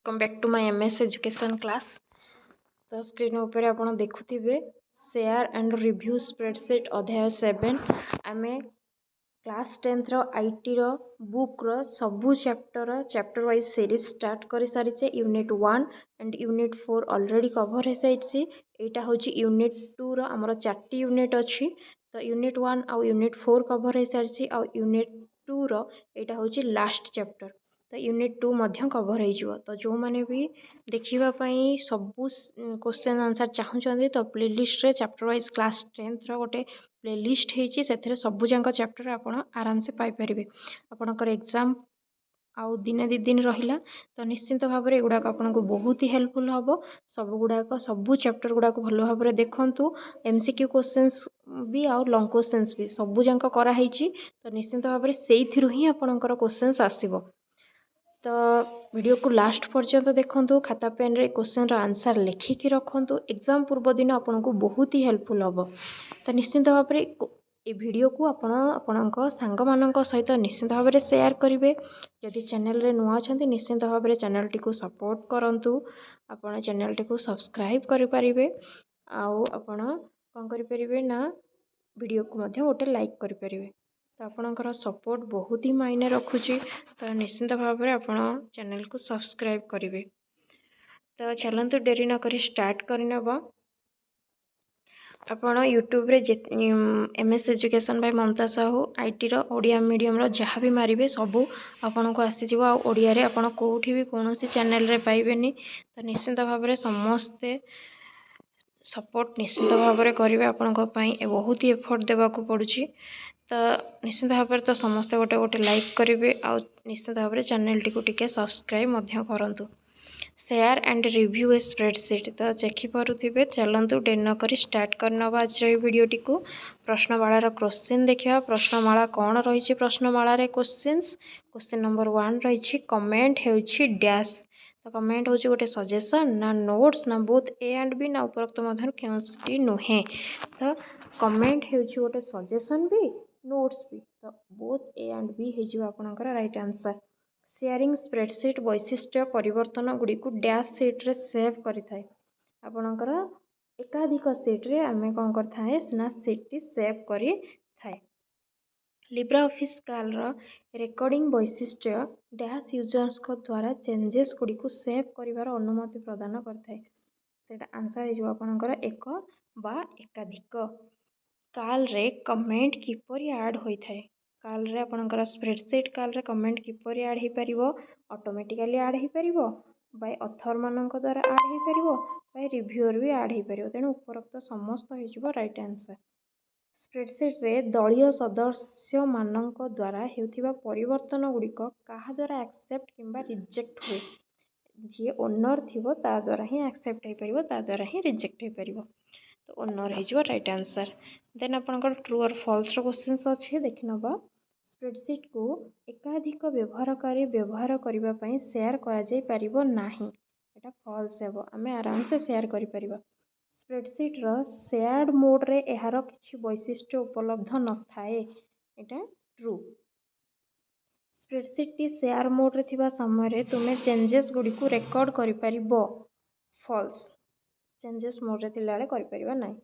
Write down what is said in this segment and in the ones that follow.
Welcome back to my MS Education class. तो screen ऊपर आप देखुथिबे शेयर एंड रिव्यू स्प्रेडशीट अध्याय 7 आम क्लास 10 आईटी बुक सबू चैप्टर वाइज सीरीज स्टार्ट कर सारी। Unit 1 and unit 4 already cover हो सारी। यहाँ हूँ यूनिट 2 आमर 4टी यूनिट अच्छी। तो यूनिट 1 आउ यूनिट 4 कवर हो सारी। आउ यूनिट 2 यहाँ हूँ लास्ट चैप्टर। तो यूनिट 2 मध्य कवर हो। तो जो मैंने भी देखापी सबू क्वेश्चन आंसर चाहूँगी तो प्लेलिस्ट रे चैप्टर वाइज क्लास 10 गोटे प्लेलिस्ट होती से सबूजाक चैप्टर आप आराम से पाइपर। आपणकर एग्जाम आउ दिने दी दिन रहा तो निश्चिंत भाव में एगुड़ाक आपको बहुत ही हेल्पफुल हम। सब गुड़ाक सबू चैप्टर गुड़ाक भल भाव में देखूँ। एमसीक्यू क्वेश्चंस भी आउ लॉन्ग क्वेश्चंस भी सबूजाक कराई। तो निश्चिंत भाव में से ही आपणकर क्वेश्चंस आसब। तो वीडियो को लास्ट पर्यंत देखूँ। खाता पेन रे क्वेश्चन रो आंसर लिखिकी रखुँ। एग्जाम पूर्व दिन आपको बहुत ही हेल्पफुल हम। तो निश्चिंत भाव में ये वीडियो को आपण सांग मान सहित निश्चिंत भाव में शेयर करेंगे। जदि चैनल रे नुआ अच्छा निश्चिंत भाव में चैनल टी को सपोर्ट करूँ। आपण चैनल टी को सब्सक्राइब करेंगे। आपण कौन करेंगे ना वीडियो को गोटे लाइक करेंगे। तो आपणकर सपोर्ट बहुत ही मायने रखुची। तो निश्चिंत भाव में आपण चैनल को सब्सक्राइब करेंगे। तो चलतु डेरी नक स्टार्ट करनेबा। आपण यूट्यूब रे MS Education by Mamata Sahu IT Odia medium जहाँ भी मारे सबू आपन को आसीज। ओडिया रे आपण कोठी भी कौन चैनल रे पाइबेनी। तो निश्चिंत भाव में समस्ते सपोर्ट निश्चिंत भाव में करेंगे। आपण बहुत ही एफर्ट देवाक पड़ुची। तो निश्चिंत भाव में तो समस्ते गोटे गोटे लाइक करेंगे। आ निश्चिंत भाव में चैनल टी को टिके सब्सक्राइब करूँ। Share and review A spreadsheet तो देखिपे। चलतु डेर नक स्टार्ट करना आज वीडियोटी को। प्रश्नमालार क्वेश्चन देखा। प्रश्नमाला कौन रही प्रश्नमाला क्वेश्चंस। क्वेश्चन नंबर 1 रही कमेंट हो डैश। तो कमेंट हूँ गोटे सजेशन ना नोट्स ना बोथ ए एंड बी ना उपरोक्त कौन नुहे। तो कमेंट हूँ गोटे सजेशन भी नोट्स भी। तो बोथ ए एंड बी होकर राइट आंसर। शेयरिंग स्प्रेडशीट वैशिष्ट्य परिवर्तन गुड़ी को डैश सीट्रे सेव करें। आपणकर एकाधिक सीट्रे आम कौन करना सीट सेव करें। लिब्रा ऑफिस काल रेकर्डिंग वैशिष्ट्य डैश यूजर्स द्वारा चेंजेस गुड़ी को सेव कर अनुमति प्रदान करता। आंसर होकर एक बा एकाधिक। काल रे कमेंट किपर ऐड होता है। काल रे आपणकर स्प्रेडशीट काल रे कमेंट किपर ऐड हो पार। ऑटोमेटिकली ऐड हो पार बाय ऑथर मान द्वारा ऐड हो पार बाय रिव्यूअर भी ऐड हो पार। तेणु उपरोक्त समस्त हो राइट आंसर। स्प्रेडशीट रे दलीय सदस्य मान द्वारा होता परिवर्तन गुड़िक क्या द्वारा एक्सेप्ट किंबा रिजेक्ट हुए। जी ओनर थी द्वारा ही एक्सेप्ट हो पार ता द्वारा ही रिजेक्ट हो पार। तो ओनर हो राइट आंसर। देन आपंकर ट्रू और फॉल्स क्वेश्चन अच्छे देखि नवा। स्प्रेडशीट को एकाधिक व्यवहारकारी व्यवहार करने शेयर कर नहीं। एटा फॉल्स है। आम आराम से शेयर कर। स्प्रेडशीट रो शेयर्ड मोड रे यार किसी वैशिष्ट्य उपलब्ध न थाए। एटा true. Spreadsheet T share mode रे थिबा समय तुम्हें चेंजेस गुड़ी को रेकर्ड कर पारिबो। फॉल्स। चेंजेस मोड रे थिला कर परिबा नहीं।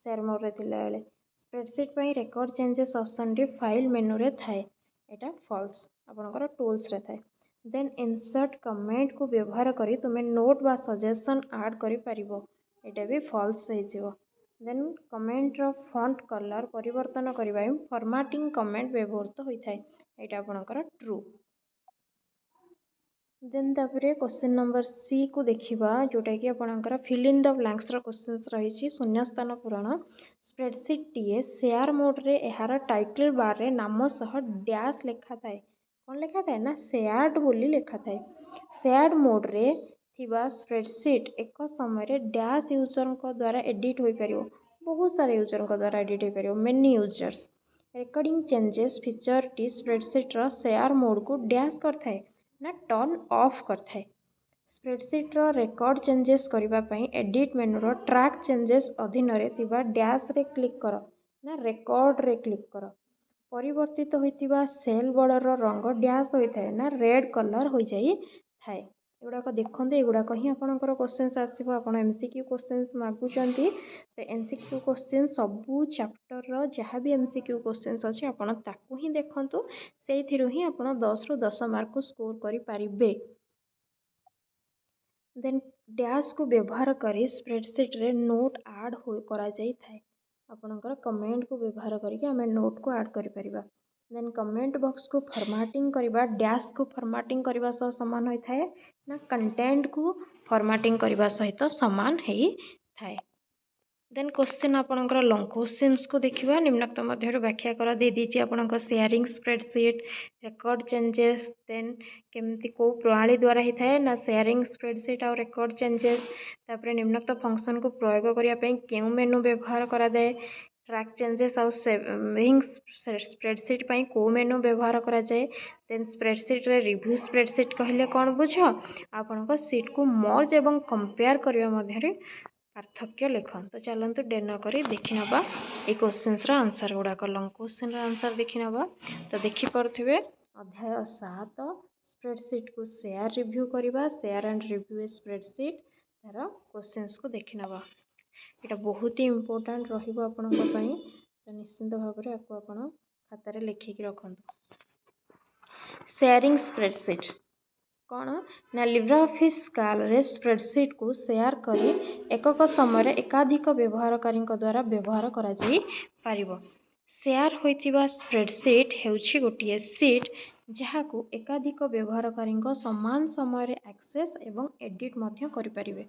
शेयर मोड रे थिला बेले स्प्रेडशीट पई record changes option T file menu रे थाए। एटा फॉल्स। आपनकर टूल्स रे थाए। देन इंसर्ट कमेंट को व्यवहार करी तुम्हें नोट बा सजेशन ऐड करि परिबो। एटा भी फॉल्स हे जिवो। देन कमेंट रो फॉन्ट कलर परिवर्तन करबा फॉर्मेटिंग कमेंट व्यवहृत होइथाय। एटा आपनकर ट्रू। देन तापरे क्वेश्चन नंबर सी को देखिबा जोटा कि आपनकर फिल इन द ब्लैंक्स रो क्वेश्चंस रही शून्यस्थान पूरण। स्प्रेडशीट टीए शेयर मोड रे यार टाइटल बार रे नाम सह डैश लेखा थाए। कौन लेखा थाए ना शेयर्ड बोली लेखा थाए। शेयर्ड मोड रे थिबा स्प्रेडशीट एक समय रे डैश यूजर को द्वारा एडिट हो पारिबो। बहुत सारे यूजर को द्वारा एडिट हो पारिबो many users. Recording changes feature टी स्प्रेडशीट रो शेयर मोड को डैश करथाए ना टर्न ऑफ करथाए। स्प्रेडशीट रो रेकॉर्ड चेंजेस करने एडिट मेनू रो ट्रैक चेंजेस अधीन रे थिबा डैश रे क्लिक कर ना रेकॉर्ड रे क्लिक कर। परिवर्तित होइतिबा सेल बॉर्डर रो रंग डैश होइथाए ना रेड कलर हो जाई थाए। एगुड़ाक देखते एगुड़ाक ही आपंकर क्वेश्चंस आसो आप एमसीक्यू क्वेश्चंस मागुंट तो एमसीक्यू क्वेश्चन सबू चैप्टर जहाँ भी एमसीक्यू क्वेश्चंस अच्छे आप ही देखु से ही आप 10 ରୁ 10 मार्क को स्कोर करें। देन डैश को व्यवहार करी स्प्रेडशीट रे नोट आड करा जाई थाए आपणकर कमेंट को व्यवहार करके आम नोट को आड कर परिबा। देन कमेंट बॉक्स को फॉर्मेटिंग करबा डैश को फॉर्मेटिंग करबा सह समान होई थाए ना कंटेंट को फॉर्मेटिंग करबा सहित समान हेई थाए। देन क्वेश्चन आपणकर लॉन्ग क्वेश्चंस को देखिबा निम्नलिखित मध्य व्याख्या कर दे दीची आपणकर sharing spreadsheet record changes then केमती को प्रणाली द्वारा ही थाए ना शेयरिंग स्प्रेडशीट और रेकॉर्ड चेंजेस तापर निम्नलिखित फंक्शन को प्रयोग करिया पई केउ मेनू व्यवहार करा जाए ट्रैक चेंजेस और सेविंग स्प्रेडशीट पई को मेनू व्यवहार करा जाए देन स्प्रेडशीट रे रिव्यू स्प्रेडशीट कहले कौन बुझ आपणकर सीट को मर्ज एवं कंपेयर करिया मध्य पार्थक्य लिख तो चलतु डेनो कर देखी ना ये क्वेश्चंस आंसर गुड़ाक लॉन्ग क्वेश्चन आंसर देखी ना तो देखिपे अध्याय 7 स्प्रेडशीट को शेयर रिव्यू करवा शेयर एंड रिव्यू स्प्रेडशीट तार क्वेश्चंस को देखी ना यहाँ बहुत ही इम्पोर्टाट रही तो निश्चिंत भाव में आपको आप खातार लिखिकी रखु। शेयरिंग स्प्रेडशीट कौन ना लिब्रे ऑफिस काल रे स्प्रेडशीट को शेयर करी एकक समय एकाधिक व्यवहारकारी द्वारा व्यवहार करा जाई पारिबो। शेयर होइतिबा स्प्रेडशीट हेउछि गोटिए सीट जहाँ को एकाधिक व्यवहारकारी समान समय एक्सेस एवं एडिट मध्य करि परिबे।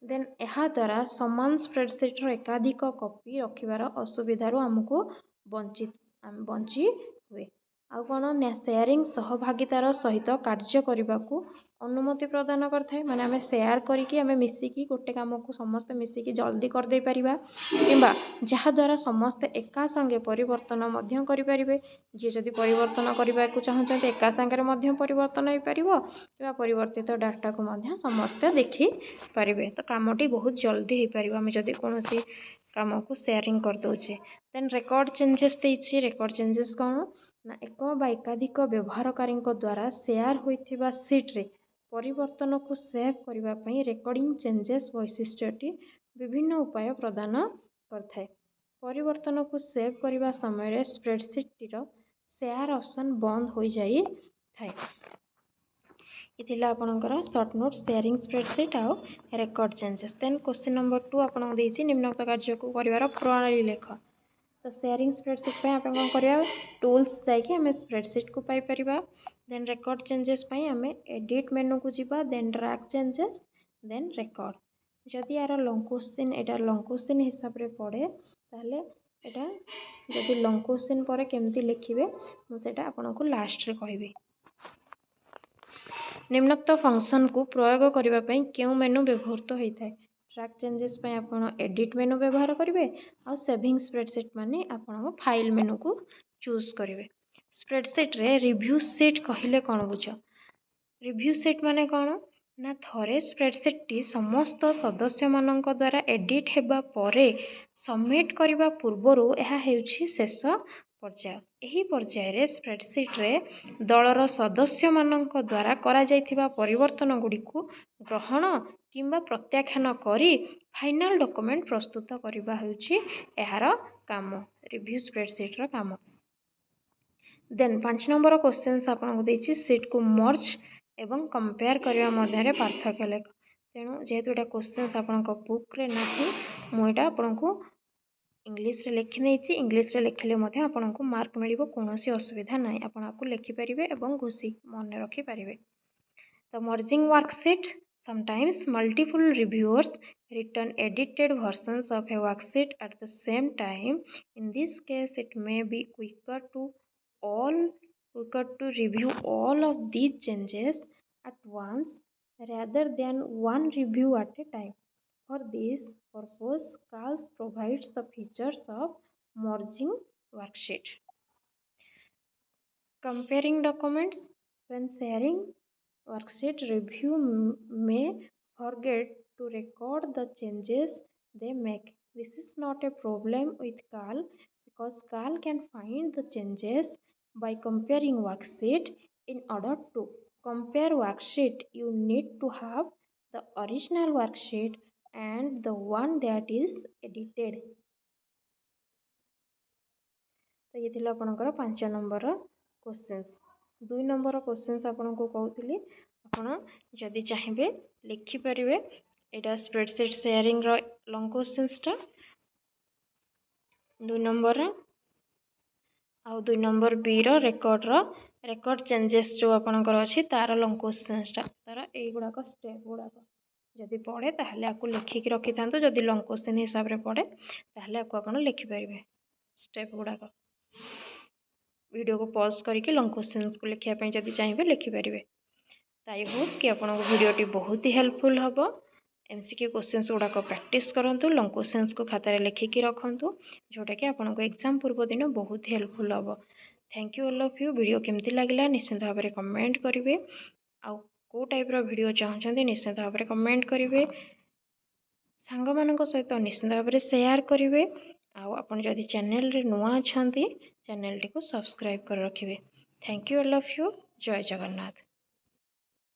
देन ଏହା द्वारा समान स्प्रेडशीट रो एकाधिक कॉपी रखिबार असुविधारू आमको बंची हुए। आउ कौन ना शेयरिंग सहभागितार सहित कार्य करने को अनुमति प्रदान करथाय माने आमे शेयर करिकि आमे मिसिकी गोटे काम को समस्त मिसिकी जल्दी कर दे परिबा किंबा जहा द्वारा समस्त एका संगे परिवर्तन मध्य करि परिबे जे जदि परिवर्तन करबा को चाहते एका संगे मध्य परिवर्तन हो परिबो किंबा परिवर्तित डाटा को मध्य समस्त देखि परिबे तो कामटी बहुत जल्दी हो परिबो आमे जदि कोनोसी काम को शेयरिंग कर दोचे। देन रेकॉर्ड चेंजेस देछि रेकॉर्ड चेंजेस कौन ना एक बा एकाधिक व्यवहारकारी द्वारा शेयर होइथिबा सीट रे परिवर्तन को सेव करने रेकॉर्डिंग चेंजेस वैशिष्ट्यटी विभिन्न उपाय प्रदान करथाय। परिवर्तन को सेव करने समय स्प्रेडशीट टीर शेयर ऑप्शन बंद हो जाई थाए। ये आपणकर शॉर्ट नोट शेयरिंग स्प्रेडशीट आउ record changes. Then question number 2 आपको देछि निम्नलिखित कार्य को करिवार प्रणाली लेख। तो शेयरिंग स्प्रेडशीट पे आप कौन करवा टूल्स जाकि आम स्प्रेडशीट को पाई परिबा। देन रेकॉर्ड चेंजेस पे आम एडिट मेनू को जीवा then track changes then record जदि यार लॉन्ग क्वेश्चन एटा लॉन्ग क्वेश्चन हिसाब रे पड़े ताहले एटा जदि लॉन्ग क्वेश्चन पर केमती लिखिबे मुझे आपको लास्ट रे कहबी। निम्नलिखित फंक्शन को प्रयोग करने केउ मेनू व्यवहृत होता है ट्रैक चेंजेस पे आप एडिट मेनू व्यवहार करेंगे और सेविंग स्प्रेडशीट माने आप फाइल मेनू को चूज करेंगे। स्प्रेडशीट रे रिव्यू सीट कहले कौन बुझ रिव्यू सीट माने कौन ना थरे स्प्रेडशीट टी समस्त सदस्य मानक द्वारा एडिट हेबा परे सबमिट करबा पूर्वरु यह हेउछि शेष पर्याय। एही पर्याय रे स्प्रेडशीट रे दलर सदस्य मानक द्वारा करा जायथिबा परिवर्तन गुडी को ग्रहण किंबा प्रत्याख्यान करी फाइनल डॉक्यूमेंट प्रस्तुत करबा हेउछि एहार काम रिव्यू स्प्रेडशीट रो काम। देन 5 नंबर क्वेश्चंस आपको देछि सीट को मर्ज एवं कंपेयर करबा मध्य पार्थक्य लेख। तेणु जेहेतु एटा क्वेश्चंस आपनको बुक रे नाही मुटा आपको इंग्लिश रे लिखि नहीं इंग्लिश रे लिखले मध्य आपको मार्क मिलिबो कोनोसी असुविधा नाही आपण आपको लिखि परिबे एवं घोषी मन रखि परिबे। तो merging worksheet sometimes multiple reviewers return edited versions of a worksheet at the same time. In this case it may be quicker to review all of these changes at once rather than one review at a time. For this purpose, CALC provides the features of merging worksheet. Comparing documents when sharing worksheet review may forget to record the changes they make. This is not a problem with CALC because CALC can find the changes by comparing worksheet in order to compare worksheet, you need to have the original worksheet and the one that is edited. तो ये थिला आपनकर 5 number questions. 2 number questions आपनको कहूली आपण जदि चाहिए लिखि परिवे। एटा spreadsheet sharing रो long questions टा 2 number आ 2 number B रो record changes जो आपनकर अछि तार लॉन्ग क्वेश्चंस टा तार एई गुडा को स्टेप गुडा को जदि पढ़े ताहले आपको लिखि के रखि थांतो। जदि लॉन्ग क्वेश्चन हिसाब रे पढ़े ताहले आपको आपण लिखि परिवे स्टेप गुडा को। वीडियो को पॉज करके लॉन्ग क्वेश्चंस को लिखिया पई जदि चाहिए लिखि परिवे। आई होप कि आपको वीडियोटी बहुत ही हेल्पफुल हम। एमसीक्यू क्वेश्चंस गुड़ाक प्रैक्टिस करंतु। लॉन्ग क्वेश्चंस को खातार लिखिकी रखंतु जोटा कि आपको एग्जाम पूर्व दिन बहुत ही हेल्पफुल हम। Thank you all of you. Video केमती लगिला निश्चित भाव में कमेंट करेंगे। आउ को टाइप रो वीडियो चाहते निश्चित भाव में कमेंट करेंगे। सांग मानक सहित निश्चित भाव में शेयर करेंगे। आप जदि चैनल रे नुआ अच्छा चैनल टी को सब्सक्राइब कर रखिए। Thank you all of you. जय जगन्नाथ।